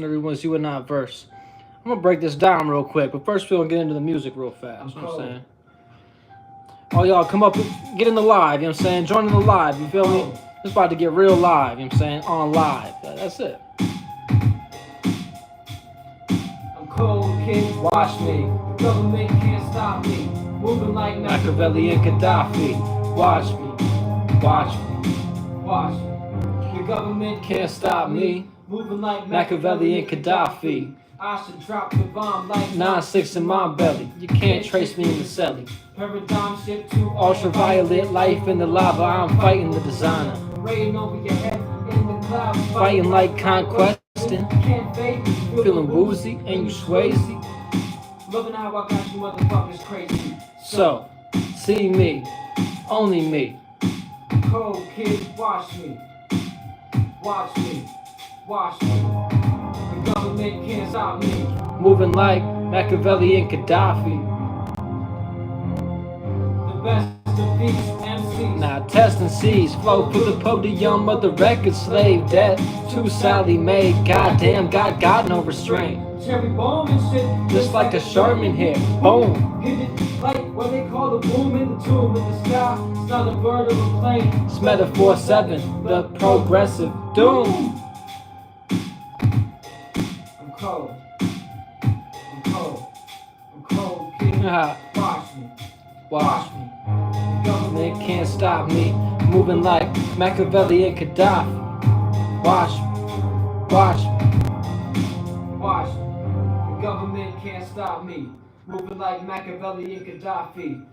everyone's you and not verse. I'm gonna break this down real quick, but first we're gonna get into the music real fast. You know what I'm saying? Oh y'all come up, get in the live, you know what I'm saying? Join in the live, you feel me? It's about to get real live, you know what I'm saying? On live. That's it. I'm cold, kid, watch me. The government can't stop me. Moving like Machiavelli and Gaddafi. Watch me, watch me, watch me. The government can't stop me. Moving like Machiavelli and Gaddafi. I should drop the bomb like 9-6 in my belly. You can't trace me in the celly. Paradigm shift to ultraviolet life in the lava. I'm fighting the designer. Raining over your head in the clouds. Fighting like conquesting. Can't fade me. Feeling woozy and you swazy. Loving how I got you motherfuckers crazy. So, see me, only me. Cold kid, watch me. Watch me, watch me. The government can't stop me. Moving like Machiavelli and Gaddafi. The best of these MCs. Now test and seize. Flow through the podium of the record slave. Death to Sally Mae. Goddamn, got no restraint. Cherry bomb and shit. Just like a Sherman hit. Boom. Hit it like what they call the boom in the tomb in the sky. It's not a bird or a plane. It's Metaphor 7. The progressive doom. I'm cold. I'm cold. I'm cold, kid. Watch me. Watch me. The government can't stop me. Moving like Machiavelli and Gaddafi. Watch me. Watch me. Watch me. The government can't stop me. Moving like Machiavelli and Gaddafi.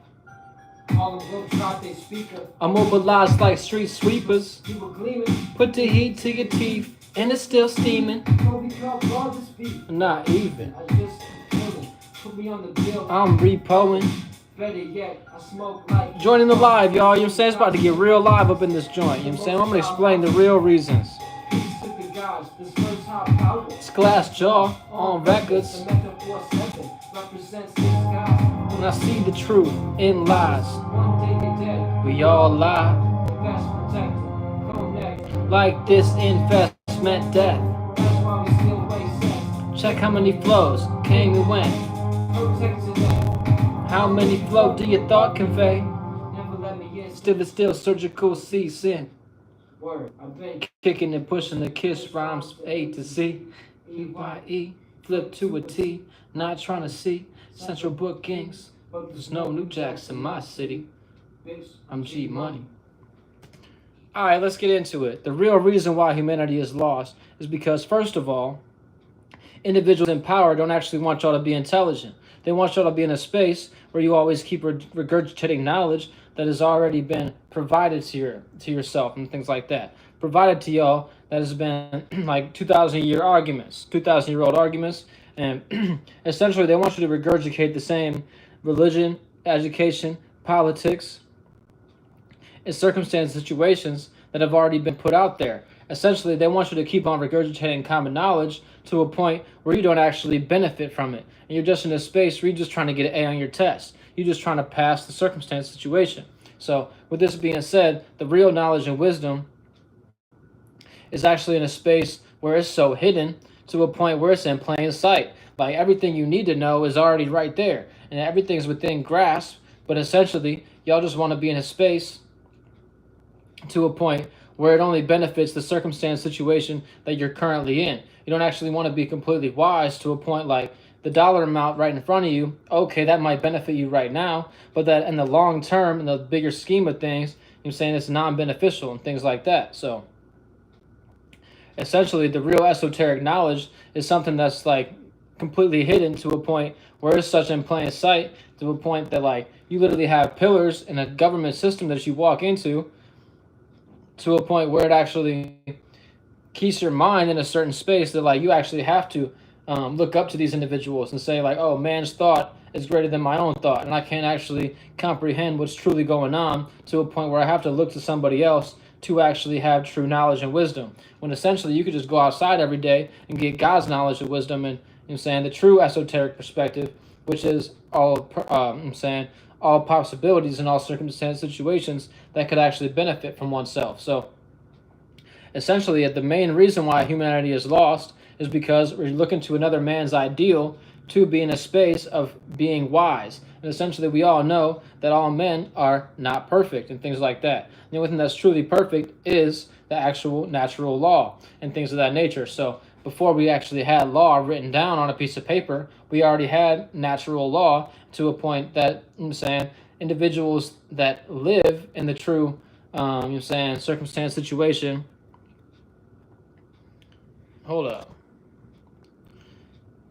All of them drop their speaker. I'm mobilized like street sweepers. You were gleaming. Put the heat to your teeth. And it's still steaming. Not even. I just feeling. Put me on the bill. I'm repoing. Better yet, I smoke like. Joining the live, y'all. You know what I'm saying? It's about to get real live up in this joint. You know what I'm saying? I'm gonna explain the real reasons. It's glass jaw on records. When I see the truth in lies, we all lie. Like this investment debt. Check how many flows came and went. How many flow do your thought convey? Still surgical ceasing. Kicking and pushing the kiss rhymes A to Z. E-Y-E, flip to a T. Not trying to see central bookings. There's no new jacks in my city. I'm G Money. Alright, let's get into it. The real reason why humanity is lost is because, first of all, individuals in power don't actually want y'all to be intelligent. They want y'all to be in a space where you always keep regurgitating knowledge that has already been provided to yourself and things like that. Provided to y'all that has been like 2,000-year arguments, 2,000-year-old arguments, and essentially they want you to regurgitate the same religion, education, politics, and circumstance situations that have already been put out there. Essentially, they want you to keep on regurgitating common knowledge to a point where you don't actually benefit from it. And you're just in a space where you're just trying to get an A on your test. You're just trying to pass the circumstance situation. So with this being said, the real knowledge and wisdom is actually in a space where it's so hidden to a point where it's in plain sight. Like everything you need to know is already right there. And everything's within grasp. But essentially, y'all just want to be in a space to a point where it only benefits the circumstance situation that you're currently in. You don't actually want to be completely wise to a point like the dollar amount right in front of you. Okay, that might benefit you right now, but that in the long term, in the bigger scheme of things, you're saying it's non-beneficial and things like that. So essentially, the real esoteric knowledge is something that's like completely hidden to a point where it's such in plain sight to a point that like you literally have pillars in a government system that you walk into to a point where it actually keeps your mind in a certain space that like you actually have to look up to these individuals and say like, oh, man's thought is greater than my own thought, and I can't actually comprehend what's truly going on to a point where I have to look to somebody else to actually have true knowledge and wisdom, when essentially you could just go outside every day and get God's knowledge and wisdom and, you know what I'm saying, the true esoteric perspective, which is all I'm saying all possibilities in all circumstance situations that could actually benefit from oneself. So essentially, the main reason why humanity is lost is because we're looking to another man's ideal to be in a space of being wise. And essentially, we all know that all men are not perfect and things like that. The only thing that's truly perfect is the actual natural law and things of that nature. So before we actually had law written down on a piece of paper, we already had natural law to a point that, I'm saying, individuals that live in the true, circumstance situation. Hold up.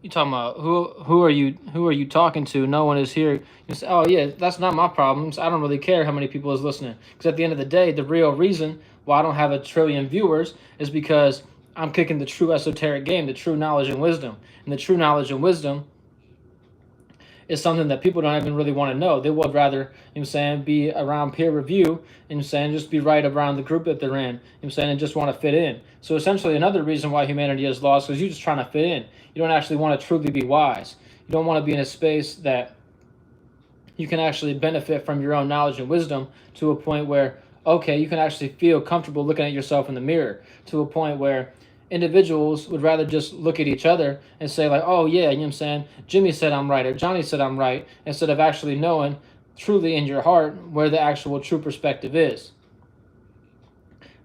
You talking about who are you talking to? No one is here. You say, oh yeah, that's not my problems. I don't really care how many people is listening. Because at the end of the day, the real reason why I don't have 1 trillion viewers is because I'm kicking the true esoteric game, the true knowledge and wisdom. And the true knowledge and wisdom is something that people don't even really want to know. They would rather, be around peer review, just be right around the group that they're in, and just want to fit in. So essentially another reason why humanity is lost is you're just trying to fit in. You don't actually want to truly be wise. You don't want to be in a space that you can actually benefit from your own knowledge and wisdom to a point where, okay, you can actually feel comfortable looking at yourself in the mirror, to a point where individuals would rather just look at each other and say like, oh yeah, Jimmy said I'm right or Johnny said I'm right, instead of actually knowing truly in your heart where the actual true perspective is.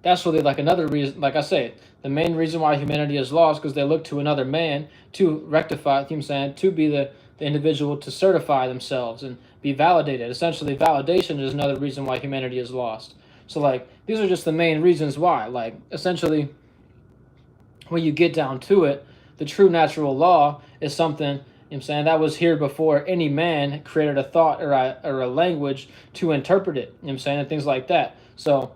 That's really like another reason, like I say, the main reason why humanity is lost, because they look to another man to rectify, to be the individual to certify themselves and be validated. Essentially, validation is another reason why humanity is lost. So like, these are just the main reasons why. Like, essentially, when you get down to it, the true natural law is something, that was here before any man created a thought or a language to interpret it, and things like that. So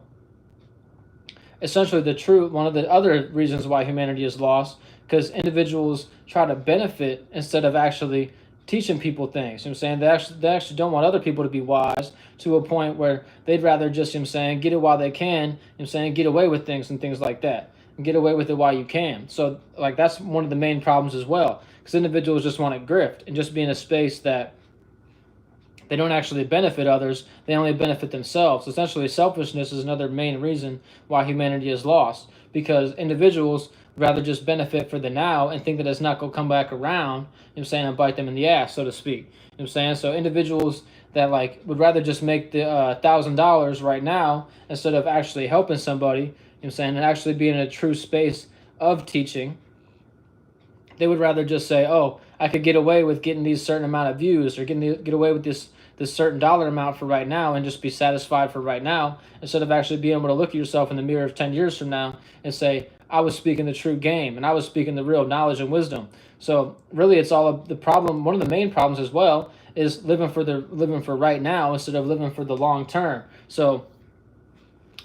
essentially one of the other reasons why humanity is lost, because individuals try to benefit instead of actually teaching people things. They actually don't want other people to be wise, to a point where they'd rather just, get it while they can, get away with things and things like that. Get away with it while you can. So like, that's one of the main problems as well, because individuals just want to grift and just be in a space that they don't actually benefit others, they only benefit themselves. Essentially, selfishness is another main reason why humanity is lost, because individuals rather just benefit for the now and think that it's not going to come back around, and bite them in the ass, so to speak. So individuals that like would rather just make the $1,000 right now instead of actually helping somebody, and actually be in a true space of teaching, they would rather just say, oh, I could get away with getting these certain amount of views, or get away with this certain dollar amount for right now, and just be satisfied for right now, instead of actually being able to look at yourself in the mirror of 10 years from now and say, I was speaking the true game, and I was speaking the real knowledge and wisdom. So really, it's all of the problem. One of the main problems as well is living for right now instead of living for the long term. So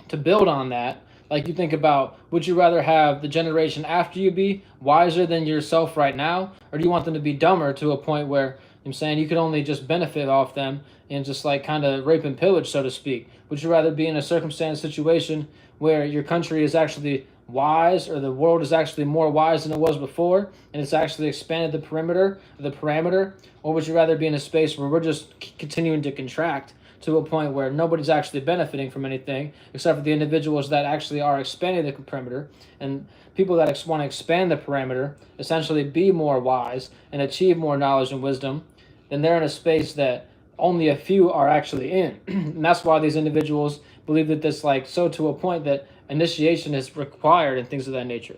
to build on that, like, you think about, would you rather have the generation after you be wiser than yourself right now? Or do you want them to be dumber to a point where, you could only just benefit off them and just like kind of rape and pillage, so to speak? Would you rather be in a situation where your country is actually wise, or the world is actually more wise than it was before, and it's actually expanded the parameter? Or would you rather be in a space where we're just continuing to contract to a point where nobody's actually benefiting from anything except for the individuals that actually are expanding the perimeter, and people that want to expand the parameter, essentially be more wise and achieve more knowledge and wisdom, then they're in a space that only a few are actually in. And that's why these individuals believe that this, like, so to a point that initiation is required and things of that nature.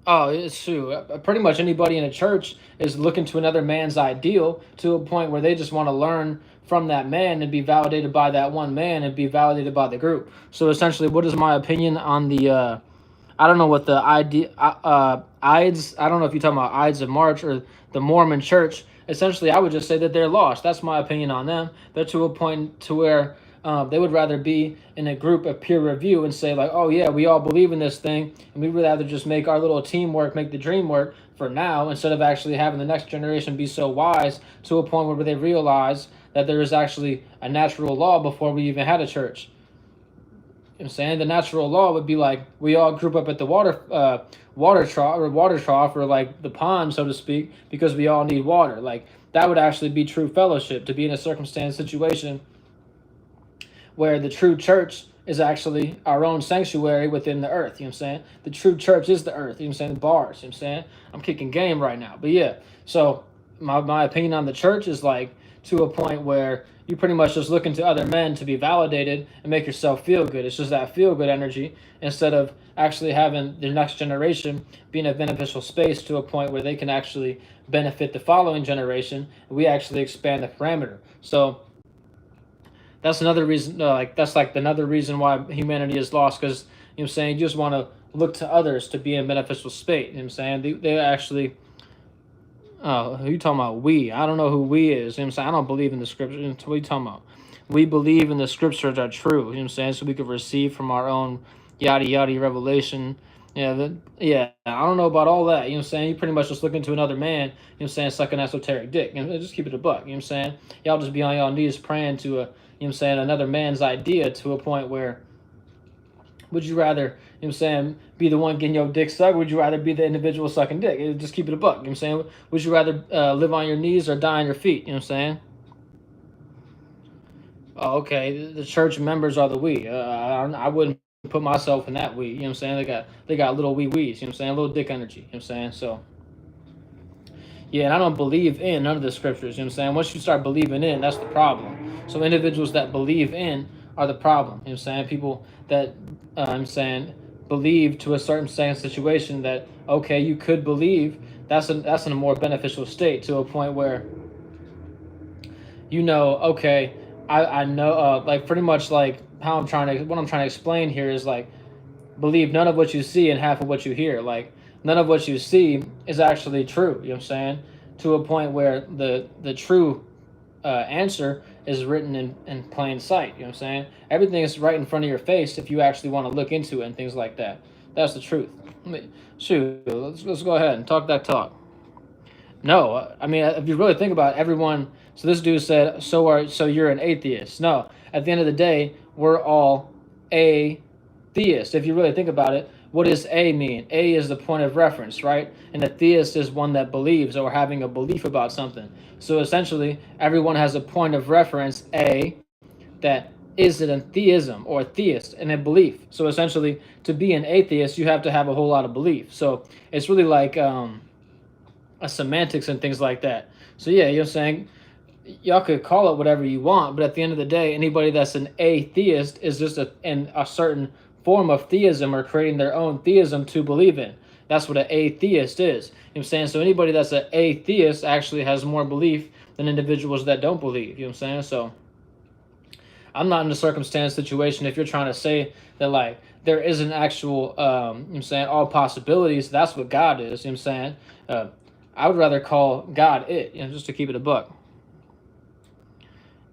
Oh, it's true. Pretty much anybody in a church is looking to another man's ideal to a point where they just want to learn from that man and be validated by that one man and be validated by the group. So essentially, what is my opinion on the, I don't know what the Ides, I don't know if you're talking about Ides of March or the Mormon church. Essentially, I would just say that they're lost. That's my opinion on them. They're to a point to where they would rather be in a group of peer review and say like, oh yeah, we all believe in this thing, and we would rather just make our little teamwork, make the dream work for now, instead of actually having the next generation be so wise to a point where they realize that there is actually a natural law before we even had a church. You know what I'm saying? The natural law would be like, we all group up at the water trough or like the pond, so to speak, because we all need water. Like, that would actually be true fellowship, to be in a situation where the true church is actually our own sanctuary within the earth. You know what I'm saying? The true church is the earth. You know what I'm saying? The bars. You know what I'm saying? I'm kicking game right now. But yeah, so my opinion on the church is like to a point where you pretty much just looking to other men to be validated and make yourself feel good. It's just that feel good energy instead of actually having the next generation be in a beneficial space to a point where they can actually benefit the following generation. We actually expand the parameter. So that's another reason, that's like another reason why humanity is lost, because you know what I'm saying, you just want to look to others to be in beneficial state. You know what I'm saying? They actually, oh, who you talking about? We. I don't know who we is. You know what I'm saying? I don't believe in the scripture. What are you talking about? We believe in the scriptures are true. You know what I'm saying? So we could receive from our own yada yada revelation. Yeah, I don't know about all that. You know what I'm saying? You pretty much just looking to another man, you know what I'm saying, sucking esoteric dick. You know, just keep it a buck. You know what I'm saying? Y'all just be on y'all knees praying to a, you know what I'm saying, another man's idea to a point where would you rather, you know what I'm saying, be the one getting your dick sucked? Would you rather be the individual sucking dick? Just keep it a buck. You know what I'm saying? Would you rather live on your knees or die on your feet? You know what I'm saying? Oh, okay. The church members are the we. I wouldn't put myself in that we. You know what I'm saying? They got little wee wees. You know what I'm saying? Little dick energy. You know what I'm saying? So yeah, and I don't believe in none of the scriptures. You know what I'm saying? Once you start believing in, that's the problem. So individuals that believe in are the problem. You know what I'm saying? People that I'm saying believe to a certain situation that okay, you could believe. That's in a more beneficial state to a point where okay, I know like pretty much like how what I'm trying to explain here is like believe none of what you see and half of what you hear. Like none of what you see is actually true. You know what I'm saying? To a point where the true answer is written in plain sight. You know what I'm saying? Everything is right in front of your face if you actually want to look into it and things like that. That's the truth. Shoot, let's go ahead and talk that talk. No, I mean, if you really think about it, everyone. So this dude said, so you're an atheist. No, at the end of the day, we're all atheists. If you really think about it, what does A mean? A is the point of reference, right? And a theist is one that believes or having a belief about something. So essentially, everyone has a point of reference, A, that is it a theism or a theist and a belief. So essentially, to be an atheist, you have to have a whole lot of belief. So it's really like a semantics and things like that. So yeah, you know what I'm saying? Y'all could call it whatever you want, but at the end of the day, anybody that's an atheist is just in a certain form of theism or creating their own theism to believe in. That's what an atheist is. You know what I'm saying? So anybody that's an atheist actually has more belief than individuals that don't believe. You know what I'm saying? So I'm not in a situation if you're trying to say that like there is an actual you know what I'm saying, all possibilities, that's what God is, you know what I'm saying? I would rather call God it, just to keep it a buck.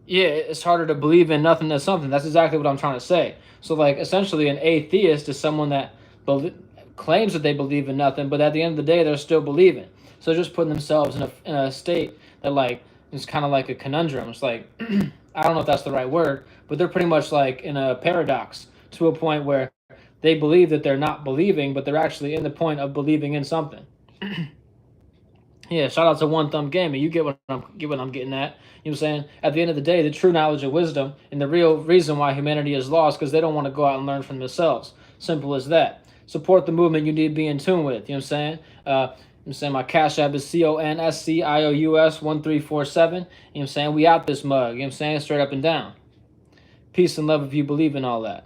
Yeah, it's harder to believe in nothing than something. That's exactly what I'm trying to say. So, like, essentially, an atheist is someone that claims that they believe in nothing, but at the end of the day, they're still believing. So, just putting themselves in a state that, like, is kind of like a conundrum. It's like, I don't know if that's the right word, but they're pretty much like in a paradox to a point where they believe that they're not believing, but they're actually in the point of believing in something. Yeah, shout out to One Thumb Gaming. You get what I'm getting at. You know what I'm saying? At the end of the day, the true knowledge of wisdom and the real reason why humanity is lost because they don't want to go out and learn from themselves. Simple as that. Support the movement you need to be in tune with. You know what I'm saying? I'm saying my cash app is CONSCIOUS1347. You know what I'm saying? We out this mug. You know what I'm saying? Straight up and down. Peace and love if you believe in all that.